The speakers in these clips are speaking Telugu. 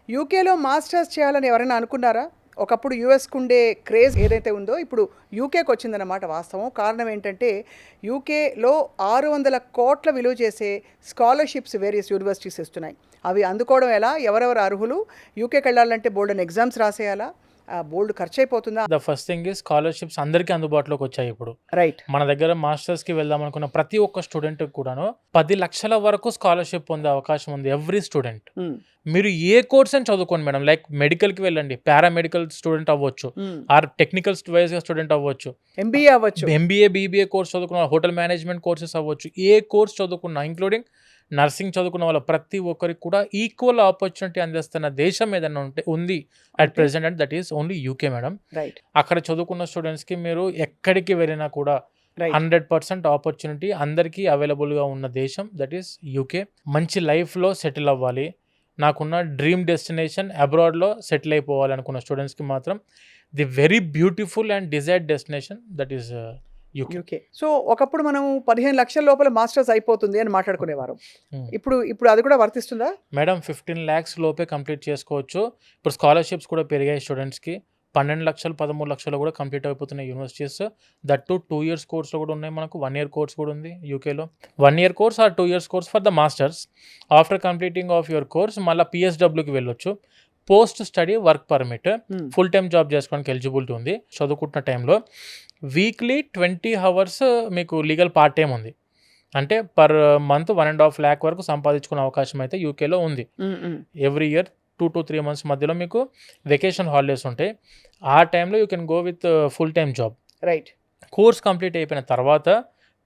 యూకేలో మాస్టర్స్ చేయాలని ఎవరైనా అనుకున్నారా? ఒకప్పుడు యూఎస్‌కి ఉండే క్రేజ్ ఏదైతే ఉందో ఇప్పుడు యూకేకి వచ్చిందన్నమాట వాస్తవం. కారణం ఏంటంటే యూకేలో 600,00,00,000 విలువ చేసే స్కాలర్‌షిప్స్ వేరియస్ యూనివర్సిటీస్ ఇస్తున్నాయి. అవి అందుకోవడం ఎలా? ఎవరెవరు అర్హులు? యూకేకెళ్ళాలంటే బోలెడన్ని ఎగ్జామ్స్ రాసేయాలా? బోలెడు ఖర్చయిపోతుందా? The first thing is scholarships అందరికీ అందుబాటులోకి వచ్చాయి ఇప్పుడు. రైట్. మన దగ్గర మాస్టర్స్‌కి వెళ్దాం అనుకున్న ప్రతి ఒక్క స్టూడెంట్‌కి కూడాను 10,00,000 వరకు స్కాలర్‌షిప్ పొందే అవకాశం ఉంది ఎవ్రీ స్టూడెంట్. హ్మ్. మీరు ఏ కోర్స్ అని చదువుకోండి మేడం. లైక్ మెడికల్‌కి వెళ్ళండి. పారామెడికల్ స్టూడెంట్ అవ్వచ్చు. హ్మ్. ఆర్ టెక్నికల్ వైస్‌గా స్టూడెంట్ అవ్వచ్చు. ఎంబీఏ అవ్వచ్చు. ఎంబీఏ, బీబీఏ కోర్స్ చదువుకున్న హోటల్ మేనేజ్మెంట్ కోర్సెస్ అవ్వచ్చు. ఏ కోర్స్ చదువుకున్నా ఇంక్లూడింగ్ నర్సింగ్ చదువుకున్న వాళ్ళ ప్రతి ఒక్కరికి కూడా ఈక్వల్ ఆపర్చునిటీ అందిస్తున్న దేశం ఏదైనా ఉంది at present and that is only UK madam. Right. అక్కడ చదువుకున్న స్టూడెంట్స్‌కి మీరు ఎక్కడికి వెళ్ళినా కూడా రైట్. 100% ఆపర్చునిటీ అందరికీ అవైలబుల్‌గా ఉన్న దేశం దట్ ఈస్ యూకే. మంచి లైఫ్‌లో సెటిల్ అవ్వాలి. నాకున్న డ్రీమ్ డెస్టినేషన్ అబ్రాడ్‌లో సెటిల్ అయిపోవాలి అనుకున్న స్టూడెంట్స్‌కి మాత్రం the very beautiful and desired destination that is UK. UK. So ఒకప్పుడు మనం 15,00,000 లోపల మాస్టర్స్ అయిపోతుంది అని మాట్లాడుకునేవారం. ఇప్పుడు అది కూడా వర్తిస్తుందా? మేడం 15 lakhs లోపే కంప్లీట్ చేసుకోవచ్చు. ఇప్పుడు స్కాలర్‌షిప్స్ కూడా పెరిగాయి స్టూడెంట్స్‌కి. 12,00,000, 13,00,000 కూడా కంప్లీట్ అయిపోతున్నాయి యూనివర్సిటీస్. దట్ టు 2 years కోర్స్‌లో కూడా ఉన్నాయి మనకు. 1 year కోర్స్ కూడా ఉంది యూకేలో. 1 year course or 2 years course for the masters. After completing of your course మళ్ళీ పిఎస్‌డబ్ల్యూకి వెళ్ళొచ్చు. Post study work permit full time job చేసుకోవడానికి ఎలిజిబిలిటీ ఉంది. చదువుకుంటున్న టైంలో వీక్లీ 20 hours మీకు లీగల్ పార్ట్ టైం ఉంది. అంటే పర్ మంత్ 1.5 lakh వరకు సంపాదించుకునే అవకాశం అయితే యూకేలో ఉంది. ఎవ్రీ ఇయర్ 2 to 3 months మధ్యలో మీకు వెకేషన్ హాలిడేస్ ఉంటాయి. ఆ టైంలో you can go with full time job. Right. Course complete అయిపోయిన తర్వాత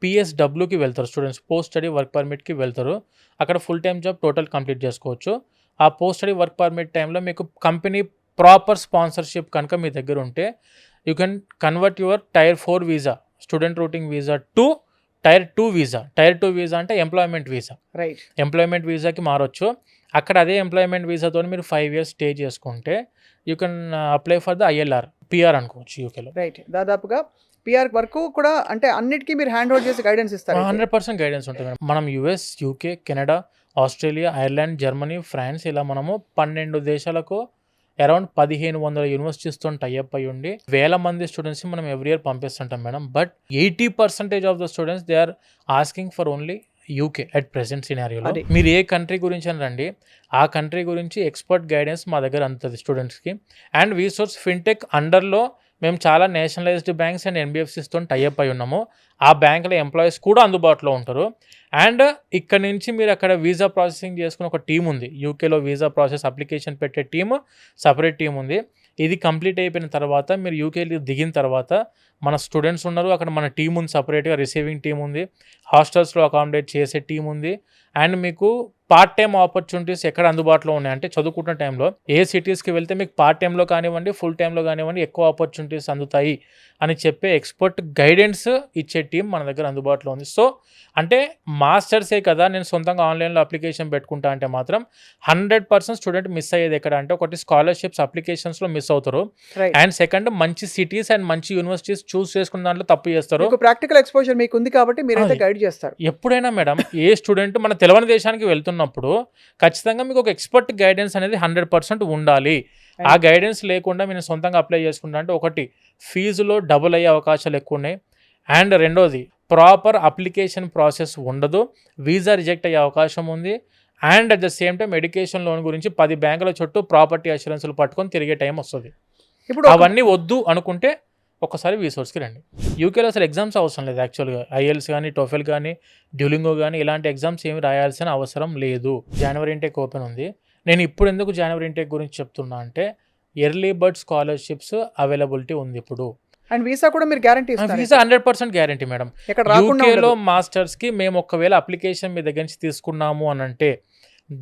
పిఎస్‌డబ్ల్యూకి వెళ్తారు స్టూడెంట్స్. పోస్ట్ స్టడీ వర్క్ పర్మిట్కి వెళ్తారు. అక్కడ full time job total complete చేసుకోవచ్చు. ఆ పోస్ట్ స్టడీ వర్క్ పర్మిట్ టైంలో మీకు కంపెనీ ప్రాపర్ స్పాన్సర్షిప్ కనుక మీ దగ్గర ఉంటే you can convert your tier 4 visa student routing visa to tier 2 visa. Tier 2 visa అంటే ఎంప్లాయ్మెంట్ వీసా. రైట్. ఎంప్లాయ్మెంట్ వీసాకి మారొచ్చు. అక్కడ అదే ఎంప్లాయ్మెంట్ వీసాతో మీరు 5 years స్టే చేసుకుంటే you can apply for the ILR PR అనుకోవచ్చు యూకేలో. రైట్. దాదాపుగా పిఆర్ వరకు కూడా అంటే అన్నిటికీ మీరు హ్యాండ్ ఓవర్ చేసి గైడెన్స్ ఇస్తారు. 100% గైడెన్స్ ఉంటుంది మేడం. మనం US, UK, Canada, Australia, Ireland, Germany, France ఇలా మనము 12 దేశాలకు అరౌండ్ 1,500 యూనివర్సిటీస్తో టైఅప్ అయ్యి ఉండి వేల మంది స్టూడెంట్స్ని మనం ఎవ్రీ ఇయర్ పంపిస్తుంటాం madam. But 80% of the students they are asking for only UK at present సినారియోలో. మీరు ఏ కంట్రీ గురించి అని రండి, ఆ కంట్రీ గురించి ఎక్స్పర్ట్ గైడెన్స్ మా దగ్గర అందుతుంది స్టూడెంట్స్కి. అండ్ వీసోర్స్ ఫిన్టెక్ అండర్లో మేము చాలా నేషనలైజ్డ్ బ్యాంక్స్ అండ్ ఎన్బిఎఫ్సిస్తో టైఅప్ అయి ఉన్నాము. ఆ బ్యాంకుల ఎంప్లాయీస్ కూడా అందుబాటులో ఉంటారు. అండ్ ఇక్కడ నుంచి మీరు అక్కడ వీసా ప్రాసెసింగ్ చేసుకుని ఒక టీం ఉంది. యూకేలో వీసా ప్రాసెస్ అప్లికేషన్ పెట్టే టీము సపరేట్ టీం ఉంది. ఇది కంప్లీట్ అయిపోయిన తర్వాత మీరు యూకేలో దిగిన తర్వాత మన స్టూడెంట్స్ ఉన్నారు. అక్కడ మన టీం ఉంది, సపరేట్గా రిసీవింగ్ టీం ఉంది, హాస్టల్స్లో అకామిడేట్ చేసే టీం ఉంది. అండ్ మీకు పార్ట్ టైం ఆపర్చునిటీస్ ఎక్కడ అందుబాటులో ఉన్నాయి అంటే చదువుకుంటున్న టైంలో ఏ సిటీస్కి వెళ్తే మీకు పార్ట్ టైంలో కానివ్వండి, ఫుల్ టైంలో కానివ్వండి ఎక్కువ ఆపర్చునిటీస్ అందుతాయి అని చెప్పే ఎక్స్పర్ట్ గైడెన్స్ ఇచ్చే టీం మన దగ్గర అందుబాటులో ఉంది. సో అంటే మాస్టర్సే కదా నేను సొంతంగా ఆన్లైన్లో అప్లికేషన్ పెట్టుకుంటా అంటే మాత్రం 100% స్టూడెంట్ మిస్ అయ్యేది ఎక్కడ అంటే ఒకటి స్కాలర్షిప్స్ అప్లికేషన్స్లో మిస్ అవుతారు. అండ్ సెకండ్ మంచి సిటీస్ అండ్ మంచి యూనివర్సిటీస్ చూస్ చేసుకున్న దాంట్లో తప్పు చేస్తారు. ప్రాక్టికల్ ఎక్స్పోజర్ మీకు ఉంది కాబట్టి మీరైతే గైడ్ చేస్తారు. ఎప్పుడైనా మేడం ఏ స్టూడెంట్ మన తెలవని దేశానికి వెళ్తున్నప్పుడు ఖచ్చితంగా మీకు ఒక ఎక్స్పర్ట్ గైడెన్స్ అనేది 100% ఉండాలి. ఆ గైడెన్స్ లేకుండా మీరు సొంతంగా అప్లై చేసుకుంటా అంటే ఒకటి ఫీజులో డబుల్ అయ్యే అవకాశాలు ఎక్కువ ఉన్నాయి. అండ్ రెండోది ప్రాపర్ అప్లికేషన్ ప్రాసెస్ ఉండదు, వీసా రిజెక్ట్ అయ్యే అవకాశం ఉంది. And at the same time education loan గురించి 10 బ్యాంకుల చుట్టూ ప్రాపర్టీ అష్యూరెన్స్లు పట్టుకొని తిరిగే టైం వస్తుంది. ఇప్పుడు అవన్నీ వద్దు అనుకుంటే ఒకసారి వీసోర్స్కి రండి. యూకేలో అసలు ఎగ్జామ్స్ అవసరం లేదు యాక్చువల్గా. ఐఎల్స్ కానీ, టోఫెల్ కానీ, డ్యూలింగో కానీ ఇలాంటి ఎగ్జామ్స్ ఏమి రాయాల్సిన అవసరం లేదు. జనవరి ఇంటేక్ ఓపెన్ ఉంది. నేను ఇప్పుడు ఎందుకు జనవరి ఇంటేక్ గురించి చెప్తున్నా అంటే ఎర్లీ బర్డ్ స్కాలర్షిప్స్ అవైలబిలిటీ ఉంది ఇప్పుడు. అండ్ వీసా కూడా మీరు గ్యారంటీ ఇస్తారు. Visa 100% guarantee madam. యూకేలో మాస్టర్స్కి మేము ఒకవేళ అప్లికేషన్ మీ దగ్గర నుంచి తీసుకున్నాము అని అంటే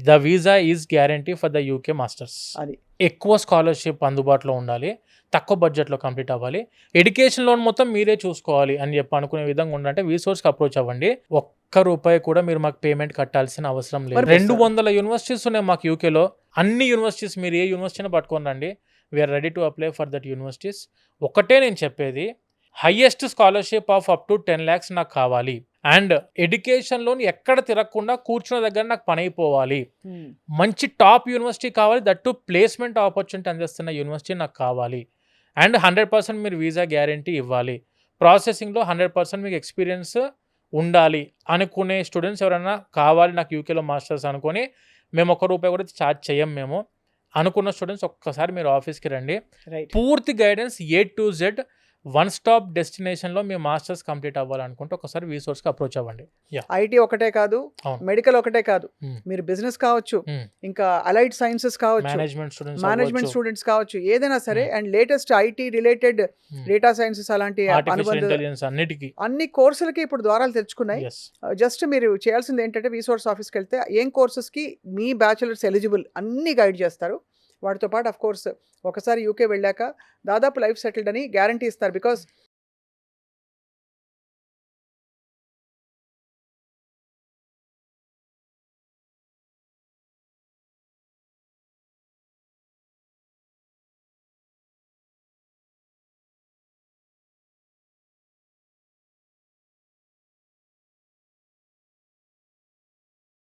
the visa is guarantee for the UK masters. అది ఎక్కువ స్కాలర్షిప్ అందుబాటులో ఉండాలి, తక్కువ బడ్జెట్లో కంప్లీట్ అవ్వాలి, ఎడ్యుకేషన్ లోన్ మొత్తం మీరే చూసుకోవాలి అని చెప్పి అనుకునే విధంగా ఉండంటే వీసోర్స్కి అప్రోచ్ అవ్వండి. ₹1 కూడా మీరు మాకు పేమెంట్ కట్టాల్సిన అవసరం లేదు. 200 యూనివర్సిటీస్ ఉన్నాయి మాకు యూకేలో. అన్ని యూనివర్సిటీస్ మీరు ఏ యూనివర్సిటీని పట్టుకొని రండి, we're ready to apply for that universities. ఒకటే నేను చెప్పేది, highest scholarship of up to 10 lakhs నాకు కావాలి. అండ్ ఎడ్యుకేషన్లోని ఎక్కడ తిరగకుండా కూర్చున్న దగ్గర నాకు పని అయిపోవాలి, మంచి టాప్ యూనివర్సిటీ కావాలి, దట్టు ప్లేస్మెంట్ ఆపర్చునిటీ అందిస్తున్న యూనివర్సిటీ నాకు కావాలి, అండ్ 100% మీరు వీసా గ్యారంటీ ఇవ్వాలి, ప్రాసెసింగ్లో 100% మీకు ఎక్స్పీరియన్స్ ఉండాలి అనుకునే స్టూడెంట్స్ ఎవరైనా కావాలి నాకు యూకేలో మాస్టర్స్ అనుకొని మేము ₹1 కూడా ఛార్జ్ చేయం మేము అనుకున్న స్టూడెంట్స్ ఒక్కసారి మీరు ఆఫీస్కి రండి. రైట్. పూర్తి guidance A to Z one stop డెస్టినేషన్లో మీ మాస్టర్స్ కంప్లీట్ అవ్వాలనుకుంటే ఒకసారి వీసోర్స్కి అప్రోచ్ అవ్వండి. ఐటీ ఒకటే కాదు, అవును. మెడికల్ ఒకటే కాదు, Hmm. మీరు బిజినెస్ కావచ్చు, Hmm. ఇంకా అలైడ్ సైన్సెస్ కావచ్చు, మేనేజ్మెంట్ మేనేజ్మెంట్ స్టూడెంట్స్ కావచ్చు, ఏదైనా సరే, and latest IT related data sciences అలాంటి ఆర్టిఫిషియల్ అనుబంధ ఇంటెలిజెన్స్ అన్నిటికీ. అన్ని కోర్సులకి ఇప్పుడు ద్వారాలు తెరుచుకున్నాయి. ఎస్ జస్ట్ మీరు చేయాల్సింది ఏంటంటే వీసోర్స్ ఆఫీస్కి వెళ్తే ఏం కోర్సెస్కి మీ బ్యాచులర్స్ ఎలిజిబుల్ అన్ని గైడ్ చేస్తారు. వాటితో పాటు అఫ్ కోర్స్ ఒకసారి యూకే వెళ్ళాక దాదాపు లైఫ్ సెటిల్డ్ అని గ్యారంటీ ఇస్తారు. బికాస్